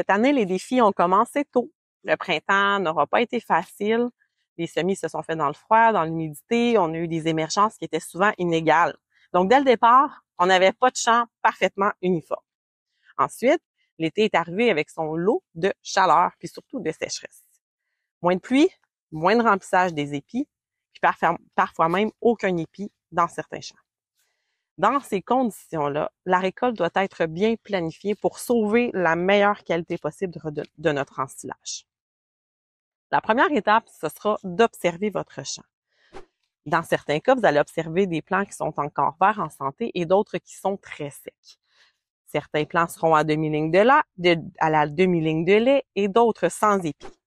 Cette année, les défis ont commencé tôt. Le printemps n'aura pas été facile. Les semis se sont faits dans le froid, dans l'humidité. On a eu des émergences qui étaient souvent inégales. Donc, dès le départ, on n'avait pas de champ parfaitement uniforme. Ensuite, l'été est arrivé avec son lot de chaleur, puis surtout de sécheresse. Moins de pluie, moins de remplissage des épis, puis parfois même aucun épi dans certains champs. Dans ces conditions-là, la récolte doit être bien planifiée pour sauver la meilleure qualité possible de notre ensilage. La première étape, ce sera d'observer votre champ. Dans certains cas, vous allez observer des plants qui sont encore verts en santé et d'autres qui sont très secs. Certains plants seront à la demi-ligne de lait et d'autres sans épis.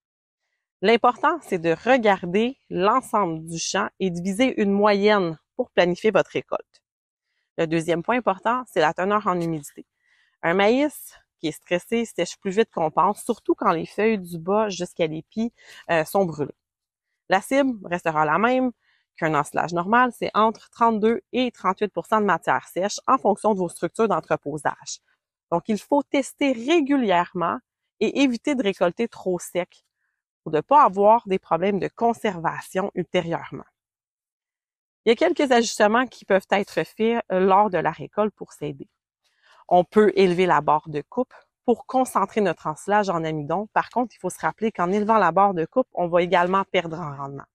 L'important, c'est de regarder l'ensemble du champ et de viser une moyenne pour planifier votre récolte. Le deuxième point important, c'est la teneur en humidité. Un maïs qui est stressé sèche plus vite qu'on pense, surtout quand les feuilles du bas jusqu'à l'épi sont brûlées. La cible restera la même qu'un ensilage normal, c'est entre 32 et 38 % de matière sèche en fonction de vos structures d'entreposage. Donc, il faut tester régulièrement et éviter de récolter trop sec pour ne pas avoir des problèmes de conservation ultérieurement. Il y a quelques ajustements qui peuvent être faits lors de la récolte pour s'aider. On peut élever la barre de coupe pour concentrer notre ensilage en amidon. Par contre, il faut se rappeler qu'en élevant la barre de coupe, on va également perdre en rendement.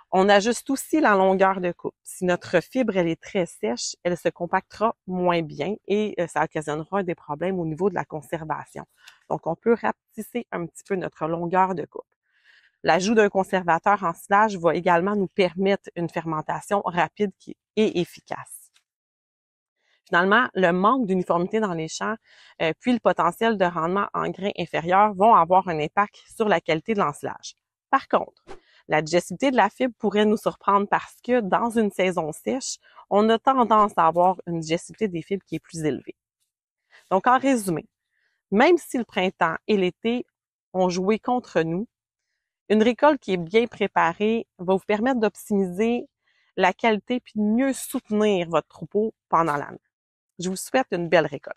On ajuste aussi la longueur de coupe. Si notre fibre elle est très sèche, elle se compactera moins bien et ça occasionnera des problèmes au niveau de la conservation. Donc, on peut rapetisser un petit peu notre longueur de coupe. L'ajout d'un conservateur en silage va également nous permettre une fermentation rapide et efficace. Finalement, le manque d'uniformité dans les champs, puis le potentiel de rendement en grains inférieurs vont avoir un impact sur la qualité de l'ensilage. Par contre, la digestibilité de la fibre pourrait nous surprendre parce que dans une saison sèche, on a tendance à avoir une digestibilité des fibres qui est plus élevée. Donc, en résumé, même si le printemps et l'été ont joué contre nous, une récolte qui est bien préparée va vous permettre d'optimiser la qualité puis de mieux soutenir votre troupeau pendant l'année. Je vous souhaite une belle récolte.